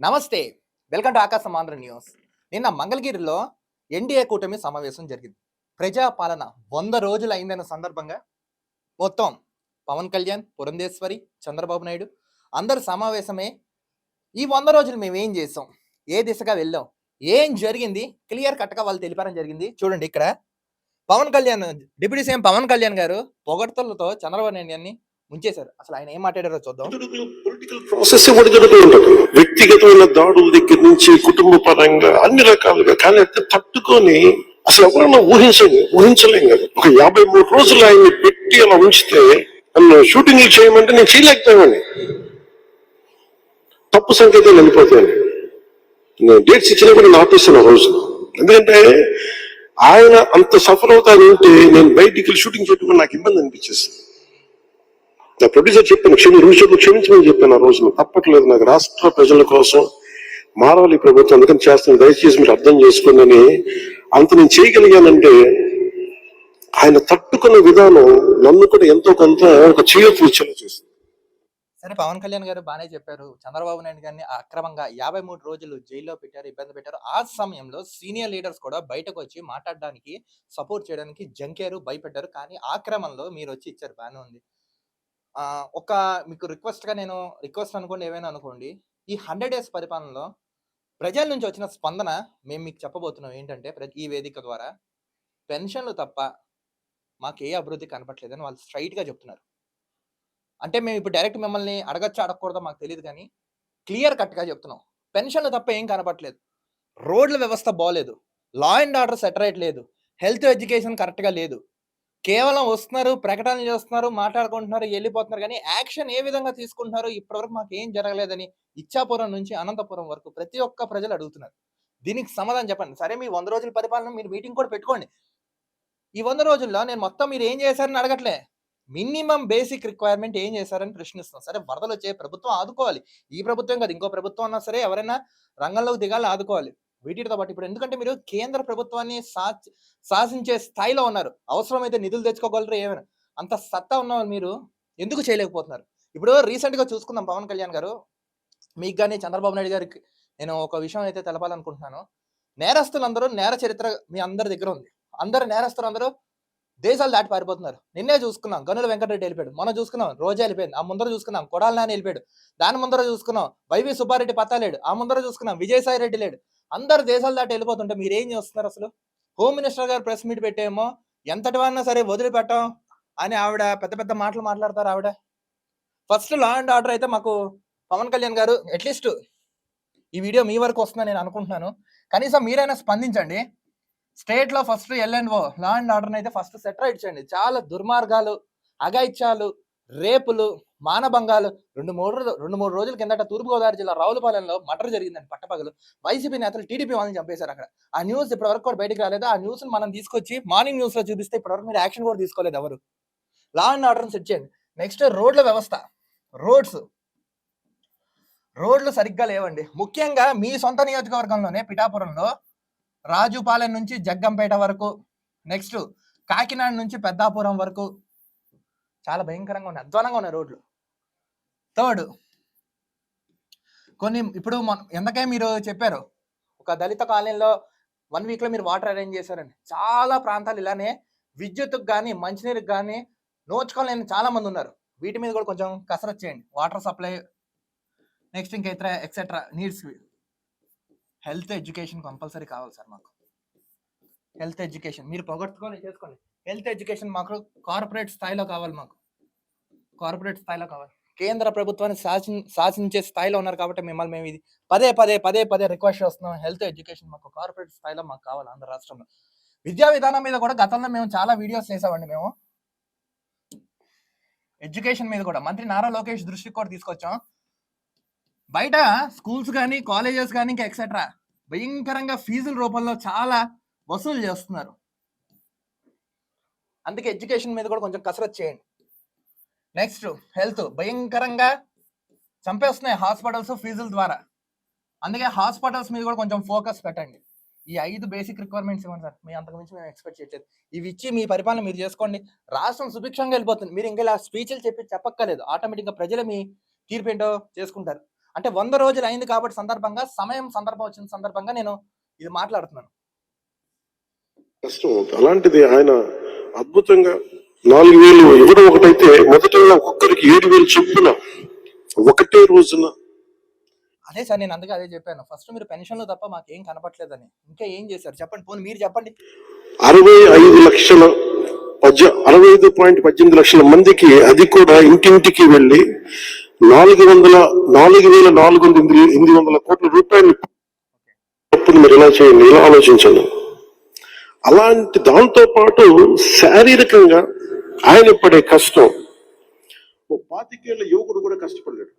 నమస్తే. Welcome to ఆకాశం Andhra news. నిన్న మంగళగిరిలో ఎన్డీఏ కూటమి సమావేశం జరిగింది. ప్రజాపాలన 100 రోజులు అయిందన్న సందర్భంగా మొత్తం పవన్ కళ్యాణ్, పురంధేశ్వరి, చంద్రబాబు నాయుడు అందరూ సమావేశమే. ఈ 100 రోజులు మేమేం చేసాం? ఏ దిశగా వెళ్ళాం? ఏం జరిగింది? క్లియర్ కట్‌గా వాళ్ళు తెలిపారని జరిగింది. చూడండి ఇక్కడ పవన్ కళ్యాణ్ డిప్యూటీ సీఎం పవన్ కళ్యాణ్ గారు పొగడ్తలతో చంద్రబాబు నాయుడిని ముంచేశారు. అసలు ఆయన ఏం మాట్లాడారో చూద్దాం. పొలిటికల్ ప్రాసెస్ ఒడిదుడుకులు ఉండదు. వ్యక్తిగతమైన దాడుల దగ్గర నుంచి కుటుంబ పరంగా అన్ని రకాలుగా, కానీ అయితే తట్టుకొని అసలు ఎవరన్నా ఊహించలేం కదా. ఒక 53 రోజులు ఆయన్ని పెట్టి అలా ఉంచితే నన్ను షూటింగ్లు చేయమంటే నేను చేయలేకపోయాను. తప్పు సంకేతాలు వెళ్ళిపోతాను. నేను డేట్స్ ఇచ్చినా కూడా నేను ఆపేస్తాను ఆ రోజు. ఎందుకంటే ఆయన అంత సఫర్ అవుతానంటే నేను బయటికి వెళ్ళి షూటింగ్ చేయడం నాకు ఇబ్బంది అనిపించేస్తుంది. నా ప్రొడ్యూసర్ చెప్పాను, క్షమించమని చెప్పాను. ఆ రోజు తప్పట్లేదు, నాకు రాష్ట్ర ప్రజల కోసం మారాలి ప్రభుత్వం, అందుకని చేస్తాను, దయచేసి మీరు అర్థం చేసుకోండి. అంత నేను చేయగలిగానంటే ఆయన తట్టుకున్న విధానం నన్ను కూడా ఎంతో కొంత ఒక చేయొచ్చేలా చేస్తుంది. సరే, పవన్ కళ్యాణ్ గారు బాగానే చెప్పారు. చంద్రబాబు నాయుడు గారిని అక్రమంగా 53 రోజులు జైల్లో పెట్టారు, ఇబ్బంది పెట్టారు. ఆ సమయంలో సీనియర్ లీడర్స్ కూడా బయటకు వచ్చి మాట్లాడడానికి, సపోర్ట్ చేయడానికి జంకారు, భయపెట్టారు. కానీ ఆ క్రమంలో మీరు వచ్చి ఇచ్చారు, బాగానే ఉంది. ఒక మీకు రిక్వెస్ట్ అనుకోండి, ఏమైనా అనుకోండి. ఈ 100 డేస్ పరిపాలనలో ప్రజల నుంచి వచ్చిన స్పందన మేము మీకు చెప్పబోతున్నాం. ఏంటంటే ఈ వేదిక ద్వారా పెన్షన్లు తప్ప మాకు ఏ అభివృద్ధి కనపట్లేదని వాళ్ళు స్ట్రైట్‌గా చెప్తున్నారు. అంటే మేము ఇప్పుడు డైరెక్ట్ మిమ్మల్ని అడగచ్చా అడగకూడదో మాకు తెలియదు కానీ క్లియర్ కట్‌గా చెప్తున్నాం. పెన్షన్లు తప్ప ఏం కనపట్లేదు. రోడ్ల వ్యవస్థ బాలేదు. లా అండ్ ఆర్డర్ సెటరేట్ లేదు. హెల్త్ ఎడ్యుకేషన్ కరెక్ట్‌గా లేదు. కేవలం వస్తున్నారు, ప్రకటనలు చేస్తున్నారు, మాట్లాడుకుంటున్నారు, వెళ్ళిపోతున్నారు. కానీ యాక్షన్ ఏ విధంగా తీసుకుంటున్నారో ఇప్పటివరకు మాకు ఏం జరగలేదని ఇచ్చాపురం నుంచి అనంతపురం వరకు ప్రతి ఒక్క ప్రజలు అడుగుతున్నారు. దీనికి సమాధానం చెప్పండి. సరే, మీ 100 రోజుల పరిపాలన మీరు మీటింగ్ కూడా పెట్టుకోండి. ఈ 100 రోజుల్లో నేను మొత్తం మీరు ఏం చేశారని అడగట్లే. మినిమం బేసిక్ రిక్వైర్మెంట్ ఏం చేశారని ప్రశ్నిస్తున్నాం. సరే, వరదలు వచ్చే ప్రభుత్వం ఆదుకోవాలి. ఈ ప్రభుత్వం కాదు, ఇంకో ప్రభుత్వం అన్నా సరే ఎవరైనా రంగంలోకి దిగాలని ఆదుకోవాలి. వీటితో పాటు ఇప్పుడు ఎందుకంటే మీరు కేంద్ర ప్రభుత్వాన్ని శాసించే స్థాయిలో ఉన్నారు. అవసరమైతే నిధులు తెచ్చుకోగలరు. ఏమైనా అంత సత్తా ఉన్నవాళ్ళు మీరు ఎందుకు చేయలేకపోతున్నారు? ఇప్పుడు రీసెంట్‌గా చూసుకుందాం. పవన్ కళ్యాణ్ గారు మీకు గాని, చంద్రబాబు నాయుడు గారికి నేను ఒక విషయం అయితే తెలపాలనుకుంటున్నాను. నేరస్తులందరూ నేర చరిత్ర మీ అందరి దగ్గర ఉంది. అందరు నేరస్తులందరూ దేశాలు దాటి పారిపోతున్నారు. నిన్నే చూసుకున్నాం, గనుల వెంకటరెడ్డి వెళ్ళిపోయాడు. మొన్న చూసుకున్నాం, రోజా వెళ్ళిపోయింది. ఆ ముందర చూసుకున్నాం, కొడాలి నాని వెళ్ళిపోయాడు. దాని ముందర చూసుకున్నాం, వైవి సుబ్బారెడ్డి పత్తాలేడు. ఆ ముందర చూసుకున్నాం, విజయసాయి రెడ్డి లేడు. అందరు దేశాలు దాటి వెళ్ళిపోతుంటే మీరు ఏం చేస్తున్నారు? అసలు హోమ్ మినిస్టర్ గారు ప్రెస్ మీట్ పెట్టేమో ఎంతటి వాడినా సరే వదిలిపెట్టాం అని ఆవిడ పెద్ద పెద్ద మాటలు మాట్లాడతారు. ఆవిడ ఫస్ట్ లా అండ్ ఆర్డర్ అయితే మాకు పవన్ కళ్యాణ్ గారు అట్లీస్ట్ ఈ వీడియో మీ వరకు వస్తుందని నేను అనుకుంటున్నాను. కనీసం మీరైనా స్పందించండి. స్టేట్లో first LNO law and order అయితే ఫస్ట్ సెటరైట్ చేయండి. చాలా దుర్మార్గాలు, అఘాయిత్యాలు, రేపులు, మానభంగాలు 2-3 రోజుల కిందట తూర్పుగోదావరి జిల్లా రావులపాలెంలో మర్డర్ జరిగిందండి. పట్టపగలు వైసీపీ నేతలు టీడీపీ వాళ్ళని చంపేశారు అక్కడ. ఆ న్యూస్ ఇప్పటివరకు కూడా బయటకు రాలేదు. ఆ న్యూస్ని మనం తీసుకొచ్చి మార్నింగ్ న్యూస్లో చూపిస్తే ఇప్పటివరకు మీరు యాక్షన్ కూడా తీసుకోలేదు ఎవరు. లా అండ్ ఆర్డర్ని సెట్ చేయండి. నెక్స్ట్ రోడ్ల వ్యవస్థ. రోడ్లు సరిగ్గా లేవండి. ముఖ్యంగా మీ సొంత నియోజకవర్గంలోనే పిఠాపురంలో రాజుపాలెం నుంచి జగ్గంపేట వరకు, నెక్స్ట్ కాకినాడ నుంచి పెద్దాపురం వరకు చాలా భయంకరంగా ఉన్నాయి, అధ్వానంగా ఉన్నాయి రోడ్లు. థర్డ్, కొన్ని ఇప్పుడు ఎందుకే మీరు చెప్పారు ఒక దళిత కాలనీలో 1 వీక్లో మీరు వాటర్ అరేంజ్ చేశారని. చాలా ప్రాంతాలు ఇలానే విద్యుత్తుకు కానీ మంచినీరుకి కానీ నోచుకోలేని చాలా మంది ఉన్నారు. వీటి మీద కూడా కొంచెం కసరత్ చేయండి. వాటర్ సప్లై, నెక్స్ట్ ఇంకా ఇతర etcetera needs. Health education compulsory కావాలి సార్ మాకు. హెల్త్ ఎడ్యుకేషన్ మీరు పొగట్టుకొని చేసుకోండి. హెల్త్ ఎడ్యుకేషన్ మాకు కార్పొరేట్ స్థాయిలో కావాలి. మాకు కార్పొరేట్ స్థాయిలో కావాలి. కేంద్ర ప్రభుత్వాన్ని శాసించే స్థాయిలో ఉన్నారు కాబట్టి మిమ్మల్ని మేము ఇది పదే రిక్వెస్ట్ చేస్తున్నాం. హెల్త్ ఎడ్యుకేషన్ మాకు కార్పొరేట్ స్థాయిలో మాకు కావాలి. ఆంధ్ర రాష్ట్రంలో విద్యా విధానం మీద కూడా గతంలో మేము చాలా వీడియోస్ చేసామండి. మేము ఎడ్యుకేషన్ మీద కూడా మంత్రి నారా లోకేష్ దృష్టికి కూడా తీసుకొచ్చాం. బయట స్కూల్స్ కానీ కాలేజెస్ కానీ ఇంకా ఎక్సెట్రా భయంకరంగా ఫీజుల రూపంలో చాలా వసూలు చేస్తున్నారు. అందుకే ఎడ్యుకేషన్ మీద కూడా కొంచెం కసరత్ చేయండి. నెక్స్ట్ హెల్త్ భయంకరంగా చంపేస్తున్నాయి హాస్పిటల్స్ ఫీజుల ద్వారా. అందుకే హాస్పిటల్స్ మీద కూడా కొంచెం ఫోకస్ పెట్టండి. ఈ 5 బేసిక్ రిక్వైర్మెంట్స్ ఇవ్వండి సార్. మీ అంతకుమించి మేము ఎక్స్పెక్ట్ చేయట్లేదు. ఇవి ఇచ్చి మీ పరిపాలన మీరు చేసుకోండి. రాష్ట్రం సుభిక్షంగా వెళ్ళిపోతుంది. మీరు ఇంకా ఇలా స్పీచ్లు చెప్పక్కర్లేదు. ఆటోమేటిక్గా ప్రజలు మీ తీర్పు ఏంటో చేసుకుంటారు. అంటే 100 రోజులు అయింది కాబట్టి సందర్భంగా సందర్భం వచ్చిన సందర్భంగా నేను ఇది మాట్లాడుతున్నాను. కష్టం అవుతుంది. అలాంటిది ఆయన అద్భుతంగా 4,000 ఇవ్వడం ఒకటైతే మొదటగా ఒక్కొక్కరికి 7,000 చొప్పున ఒకటే రోజున. అదే సార్ నేను అందుకే అదే చెప్పాను. ఫస్ట్ మీరు పెన్షన్‌లు తప్ప మాకేం కనపట్లేదని. ఇంకా ఏం చేశారు చెప్పండి. పోనీ మీరు చెప్పండి. 65.18 లక్షల మందికి, అది కూడా ఇంటింటికి వెళ్ళి 4,408 కోట్ల రూపాయలు అప్పులు మీరు ఇలా చేయండి, ఇలా ఆలోచించండి. అలాంటి దాంతో పాటు శారీరకంగా ఆయన పడే కష్టం 25 ఏళ్ల యువకుడు కూడా కష్టపడలేడు.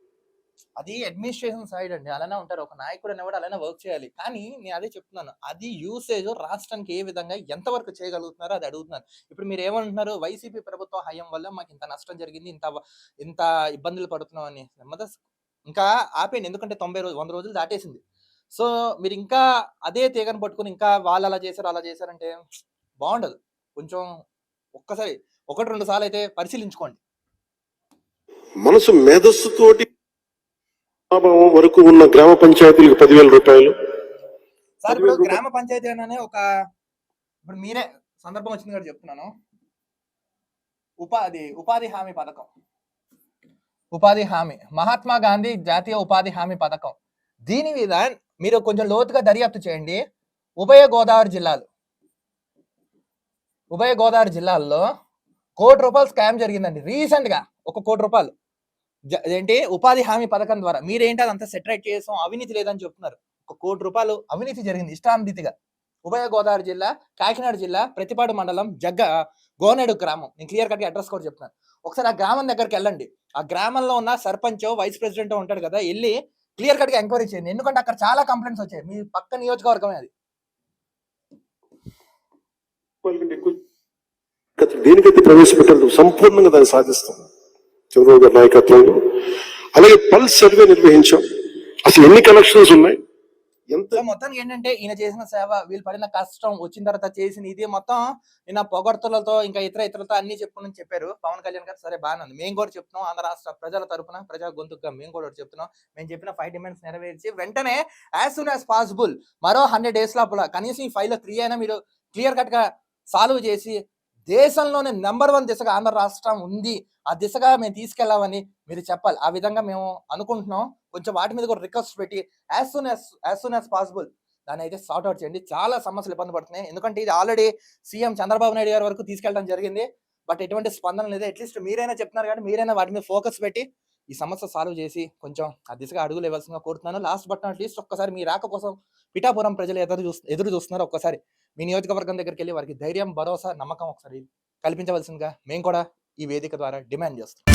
అది అడ్మినిస్ట్రేషన్ సైడ్ అండి. అలానే ఉంటారు. ఒక నాయకుడు అనేవాడు అలానే వర్క్ చేయాలి. కానీ నేను అదే చెప్తున్నాను. అది యూసేజ్ రాష్ట్రానికి ఏ విధంగా ఎంతవరకు చేయగలుగుతున్నారో అది అడుగుతున్నాను. ఇప్పుడు మీరు ఏమంటున్నారు? వైసీపీ ప్రభుత్వ హయాం వల్ల మాకు ఇంత నష్టం జరిగింది. ఇంత ఇబ్బందులు పడుతున్నాం అని. ఇంకా ఆపేయండి. ఎందుకంటే 100 రోజులు దాటేసింది. సో మీరు ఇంకా అదే తీగను పట్టుకొని ఇంకా వాళ్ళు అలా చేశారు, అలా చేశారంటే బాగుండదు. కొంచెం ఒక్కసారి 1, 2 సార్లు అయితే పరిశీలించుకోండి. మనసు మేధస్సుతోటి ప్రభావం వరకు ఉన్న గ్రామ పంచాయతీలకు 10,000 రూపాయలు. సార్ ఇప్పుడు గ్రామ పంచాయతీ అననే ఇప్పుడు మీరే సందర్భం వచ్చింది కాబట్టి చెప్తున్నాను. ఉపాధి హామీ పథకం. ఉపాధి హామీ, మహాత్మా గాంధీ జాతీయ ఉపాధి హామీ పథకం. దీని మీద మీరు కొంచెం లోతుగా దర్యాప్తు చేయండి. ఉభయ గోదావరి జిల్లాల్లో ₹1,00,00,000 స్కామ్ జరిగిందండి. రీసెంట్ గా ₹1,00,00,000 ఏంటి ఉపాధి హామీ పథకం ద్వారా. మీరేంటి అదంతా సెటరేట్ చేసాం, అవినీతి లేదని చెప్తున్నారు. ₹1,00,00,000 అవినీతి జరిగింది ఇష్టానురీతిగా. ఉభయ గోదావరి జిల్లా, కాకినాడ జిల్లా, ప్రతిపాడు మండలం, గోనేడు గ్రామం. నేను క్లియర్ కట్ గా అడ్రస్ కూడా చెప్తున్నాను. ఒకసారి ఆ గ్రామం దగ్గరికి వెళ్ళండి. ఆ గ్రామంలో ఉన్న సర్పంచ్, వైస్ ప్రెసిడెంట్ ఉంటాడు కదా, వెళ్ళి క్లియర్ కట్ గా ఎంక్వైరీ చేయండి. ఎందుకంటే అక్కడ చాలా కంప్లైంట్స్ వచ్చాయి. మీ పక్క నియోజకవర్గమే అది. దేనికైతే ప్రవేశపెట్టారు సంపూర్ణంగా దాన్ని సాధిస్తాం చంద్రబాబు గారి నాయకత్వంలో. అలాగే పల్స్ సర్వే నిర్వహించాం. అసలు ఎన్ని కనెక్షన్స్ ఉన్నాయి, ఎంత మొత్తానికి ఏంటంటే ఈయన చేసిన సేవ, వీళ్ళు పడిన కష్టం, వచ్చిన తర్వాత చేసిన ఇది మొత్తం నిన్న పొగడ్తలతో ఇంకా ఇతరులతో అన్ని చెప్పుకుని చెప్పారు పవన్ కళ్యాణ్ గారు. సరే బాగానే ఉంది. మేము కూడా చెప్తున్నాం, ఆంధ్ర రాష్ట్ర ప్రజల తరపున, ప్రజా గొంతుగా మేము కూడా చెప్తున్నాం. మేము చెప్పిన 5 డిమాండ్స్ నెరవేర్చి వెంటనే యాజ్ సూన్ యాజ్ పాసిబుల్ మరో 100 days లోపల కనీసం ఈ 5 లో 3 అయినా మీరు క్లియర్ కట్ గా సాల్వ్ చేసి దేశంలోనే నెంబర్ 1 దిశగా ఆంధ్ర రాష్ట్రం ఉంది, ఆ దిశగా మేము తీసుకెళ్లామని మీరు చెప్పాలి. ఆ విధంగా మేము అనుకుంటున్నాం. కొంచెం వాటి మీద కూడా రిక్వెస్ట్ పెట్టి యాజ్ సూన్ యాజ్ పాసిబుల్ దాన్ని అయితే సార్ట్ అవుట్ చేయండి. చాలా సమస్యలు ఇబ్బంది పడుతున్నాయి. ఎందుకంటే ఇది ఆల్రెడీ సీఎం చంద్రబాబు నాయుడు గారి వరకు తీసుకెళ్ళడం జరిగింది. బట్ ఎటువంటి స్పందన లేదు. అట్లీస్ట్ మీరైనా చెప్తున్నారు కానీ మీరైనా వాటి మీద ఫోకస్ పెట్టి ఈ సమస్య సాల్వ్ చేసి కొంచెం ఆ దిశగా అడుగులు ఇవ్వాల్సిందిగా కోరుతున్నాను. లాస్ట్ బట్ నాట్ లీస్ట్ ఒక్కసారి మీ రాక కోసం పిఠాపురం ప్రజలు ఎదురు చూస్తున్నారు. ఒక్కసారి మీ నియోజకవర్గం దగ్గరికి వెళ్ళి వారికి ధైర్యం, భరోసా, నమ్మకం ఒకసారి కల్పించవలసిందిగా మేము కూడా ఈ వేదిక ద్వారా డిమాండ్ చేస్తాం.